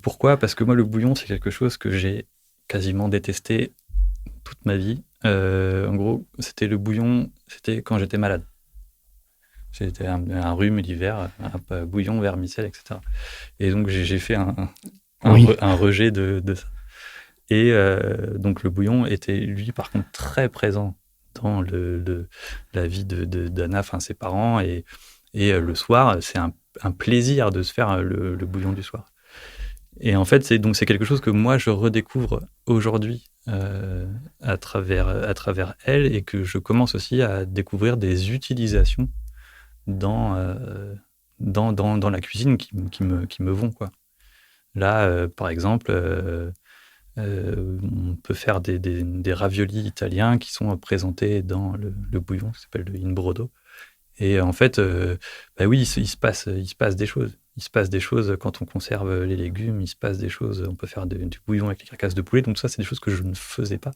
Pourquoi ? Parce que moi, le bouillon, c'est quelque chose que j'ai quasiment détesté toute ma vie. En gros, le bouillon, c'était quand j'étais malade. C'était un rhume l'hiver, un bouillon, vermicelle, etc. Et donc, j'ai fait un rejet de ça. Et donc, le bouillon était, lui, par contre, très présent dans la vie d'Anna, enfin ses parents, et le soir, c'est un plaisir de se faire le bouillon du soir. Et en fait, c'est quelque chose que moi, je redécouvre aujourd'hui à travers elle, et que je commence aussi à découvrir des utilisations dans la cuisine qui me vont, quoi. Là, par exemple... on peut faire des raviolis italiens qui sont présentés dans le bouillon qui s'appelle le in brodo. Et en fait, oui, il se passe des choses. Il se passe des choses quand on conserve les légumes, il se passe des choses, on peut faire du bouillon avec les carcasses de poulet. Donc ça, c'est des choses que je ne faisais pas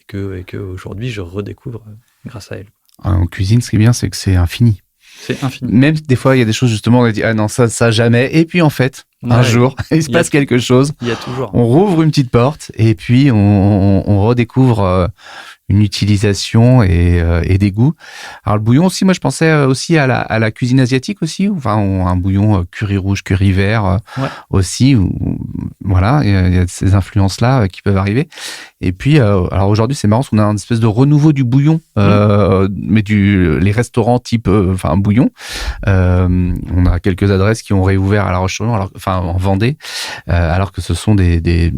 et que aujourd'hui, je redécouvre grâce à elle.
En cuisine, ce qui est bien, c'est que c'est infini.
C'est infini.
Même des fois, il y a des choses, justement, on a dit, ah non, ça jamais. Et puis, en fait, un jour, il se passe quelque chose.
Il y a toujours.
On rouvre une petite porte et puis on redécouvre une utilisation et des goûts. Alors, le bouillon aussi, moi, je pensais aussi à la cuisine asiatique aussi. Enfin, un bouillon curry rouge, curry vert aussi. Voilà, il y a ces influences-là qui peuvent arriver. Et puis, alors aujourd'hui, c'est marrant parce qu'on a une espèce de renouveau du bouillon, mais les restaurants type bouillon. On a quelques adresses qui ont réouvert à La Roche-sur-Yon, en Vendée, alors que ce sont des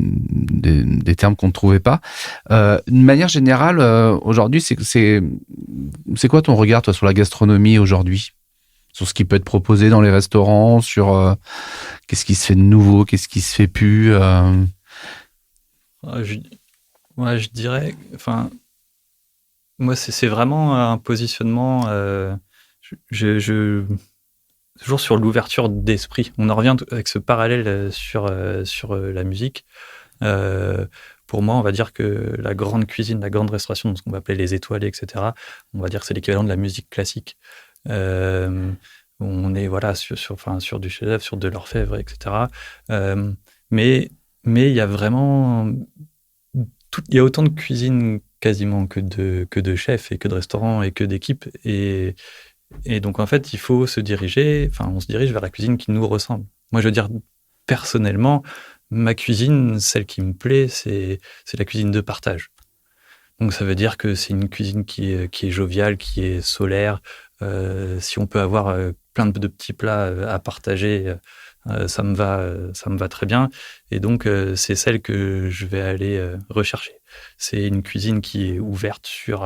termes qu'on ne trouvait pas. D'une manière générale, aujourd'hui, c'est quoi ton regard, toi, sur la gastronomie aujourd'hui? Sur ce qui peut être proposé dans les restaurants, sur qu'est-ce qui se fait de nouveau, qu'est-ce qui se fait plus
je dirais, moi, c'est vraiment un positionnement, toujours sur l'ouverture d'esprit. On en revient avec ce parallèle sur la musique. Pour moi, on va dire que la grande cuisine, la grande restauration, ce qu'on va appeler les étoilés, etc., on va dire que c'est l'équivalent de la musique classique. On est sur du chef-d'œuvre, sur de l'orfèvre, etc. Mais il y a vraiment... Il y a autant de cuisine quasiment que de chefs et que de restaurants et que d'équipes. Et donc, en fait, il faut on se dirige vers la cuisine qui nous ressemble. Moi, je veux dire, personnellement, ma cuisine, celle qui me plaît, c'est la cuisine de partage. Donc, ça veut dire que c'est une cuisine qui est joviale, qui est solaire. Si on peut avoir plein de petits plats à partager, ça me va très bien. Et donc, c'est celle que je vais aller rechercher. C'est une cuisine qui est ouverte sur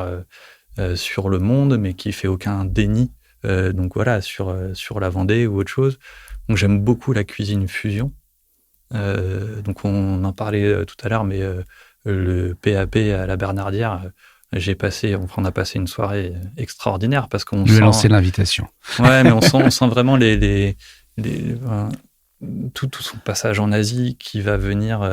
le monde, mais qui fait aucun déni. Donc voilà, sur la Vendée ou autre chose. Donc, j'aime beaucoup la cuisine fusion. Donc, on en parlait tout à l'heure, mais le PAP à la Bernardière, on a passé une soirée extraordinaire parce qu'on
Je vais lancer l'invitation.
Ouais, mais on sent vraiment tout son passage en Asie qui va venir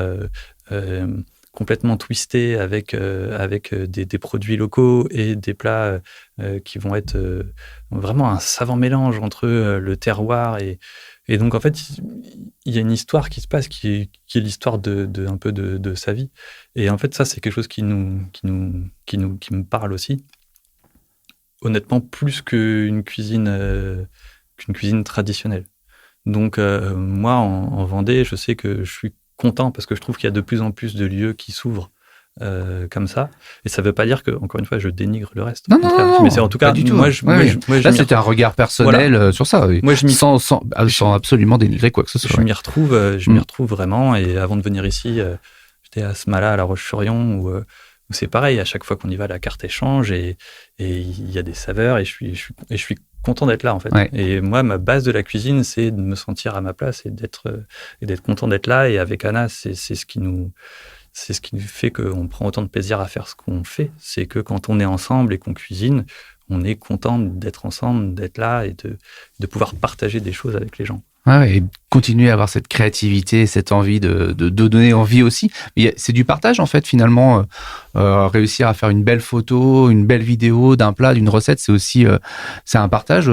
complètement twisté avec des produits locaux et des plats qui vont être vraiment un savant mélange entre le terroir et donc en fait il y a une histoire qui se passe qui est l'histoire un peu de sa vie. Et en fait ça c'est quelque chose qui me parle aussi, honnêtement, plus qu'une cuisine traditionnelle. Donc moi en Vendée, je sais que je suis content parce que je trouve qu'il y a de plus en plus de lieux qui s'ouvrent comme ça. Et ça ne veut pas dire que, encore une fois, je dénigre le reste.
Non,
mais c'est en tout cas,
pas du tout.
Moi,
là, c'était un regard personnel sur ça. Oui.
Moi,
sans absolument dénigrer quoi que ce soit.
Je m'y retrouve vraiment. Et avant de venir ici, j'étais à Smala, à La Roche-sur-Yon, où c'est pareil. À chaque fois qu'on y va, la carte change et il y a des saveurs. Et je suis content d'être là, en fait.
Ouais.
Et moi, ma base de la cuisine, c'est de me sentir à ma place et d'être content d'être là. Et avec Anna, c'est ce qui nous fait qu'on prend autant de plaisir à faire ce qu'on fait. C'est que quand on est ensemble et qu'on cuisine, on est content d'être ensemble, d'être là et de pouvoir partager des choses avec les gens.
Ouais, et continuer à avoir cette créativité, cette envie de donner envie aussi. C'est du partage, en fait, finalement. Réussir à faire une belle photo, une belle vidéo d'un plat, d'une recette, c'est aussi c'est un partage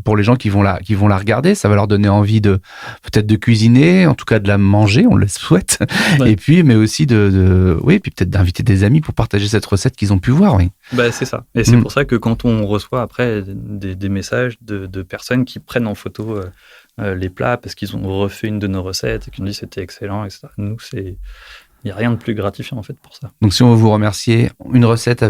pour les gens qui vont la regarder. Ça va leur donner envie peut-être de cuisiner, en tout cas de la manger, on le souhaite. Ouais. Et puis, mais aussi puis peut-être d'inviter des amis pour partager cette recette qu'ils ont pu voir. Oui.
Bah, c'est ça. Et c'est pour ça que quand on reçoa après des messages de personnes qui prennent en photo les plats parce qu'ils ont refait une de nos recettes et qui nous disent c'était excellent, etc. Nous, il n'y a rien de plus gratifiant en fait pour ça.
Donc si on veut vous remercier, une recette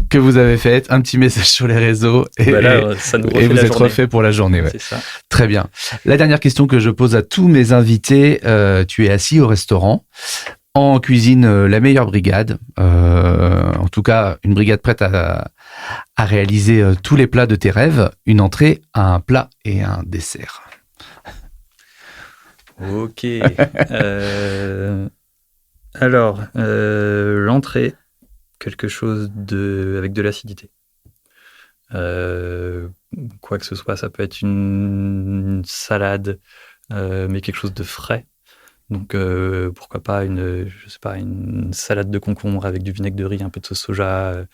que vous avez faite, un petit message sur les réseaux et
ça nous refait
vous êtes refait pour la journée. Ouais.
C'est ça.
Très bien. La dernière question que je pose à tous mes invités, tu es assis au restaurant, en cuisine la meilleure brigade, en tout cas une brigade prête à réaliser tous les plats de tes rêves, une entrée, un plat et un dessert.
Ok. Alors, l'entrée, quelque chose avec de l'acidité. Quoi que ce soit, ça peut être une salade, mais quelque chose de frais. Donc, pourquoi pas une salade de concombre avec du vinaigre de riz, un peu de sauce soja.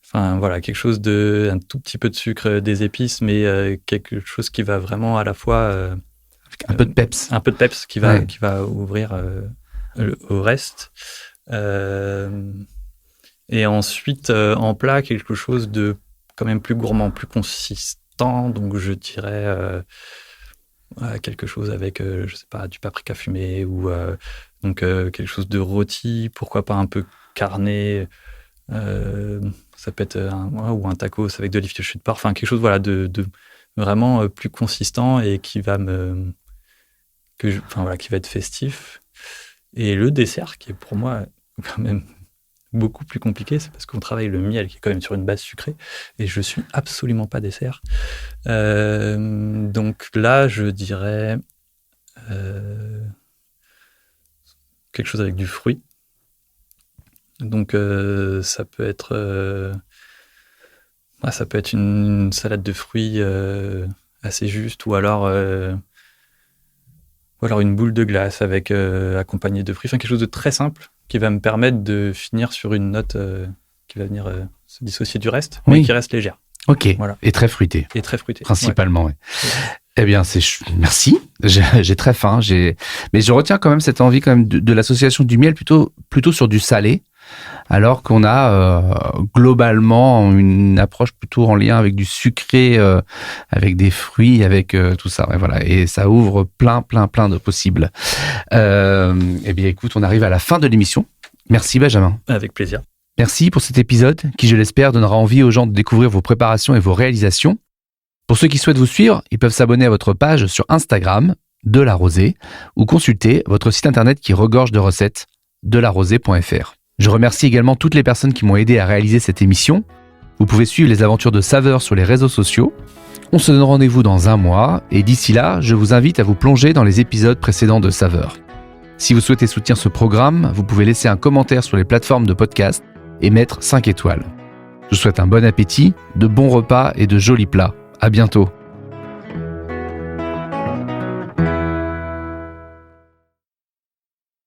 Enfin, voilà, quelque chose de, un tout petit peu de sucre, des épices, mais quelque chose qui va vraiment à la fois...
Un peu de peps.
Un peu de peps qui va ouvrir au reste. Et ensuite, en plat, quelque chose de quand même plus gourmand, plus consistant. Donc, je dirais quelque chose avec, je sais pas, du paprika fumé ou donc quelque chose de rôti, pourquoi pas un peu carné. Ça peut être ou un tacos avec de l'huile de chou de porc. Enfin, quelque chose voilà, de vraiment plus consistant et qui va qui va être festif. Et le dessert, qui est pour moi quand même beaucoup plus compliqué, c'est parce qu'on travaille le miel qui est quand même sur une base sucrée et je suis absolument pas dessert. Donc là, je dirais quelque chose avec du fruit. Donc ça peut être une salade de fruits assez juste, ou alors une boule de glace avec accompagnée de fruits, enfin quelque chose de très simple qui va me permettre de finir sur une note qui va venir se dissocier du reste, mais qui reste légère.
Ok, voilà. Et très fruitée.
Et très fruitée.
Principalement, oui. Eh bien, merci. J'ai très faim. Mais je retiens quand même cette envie quand même de l'association du miel plutôt sur du salé, alors qu'on a globalement une approche plutôt en lien avec du sucré, avec des fruits, avec tout ça. Ouais, voilà. Et ça ouvre plein de possibles. Eh bien, écoute, on arrive à la fin de l'émission. Merci, Benjamin.
Avec plaisir.
Merci pour cet épisode qui, je l'espère, donnera envie aux gens de découvrir vos préparations et vos réalisations. Pour ceux qui souhaitent vous suivre, ils peuvent s'abonner à votre page sur Instagram, Delarosée, ou consulter votre site internet qui regorge de recettes, delarosée.fr. Je remercie également toutes les personnes qui m'ont aidé à réaliser cette émission. Vous pouvez suivre les aventures de Saveur sur les réseaux sociaux. On se donne rendez-vous dans un mois, et d'ici là, je vous invite à vous plonger dans les épisodes précédents de Saveur. Si vous souhaitez soutenir ce programme, vous pouvez laisser un commentaire sur les plateformes de podcast et mettre 5 étoiles. Je vous souhaite un bon appétit, de bons repas et de jolis plats. À bientôt.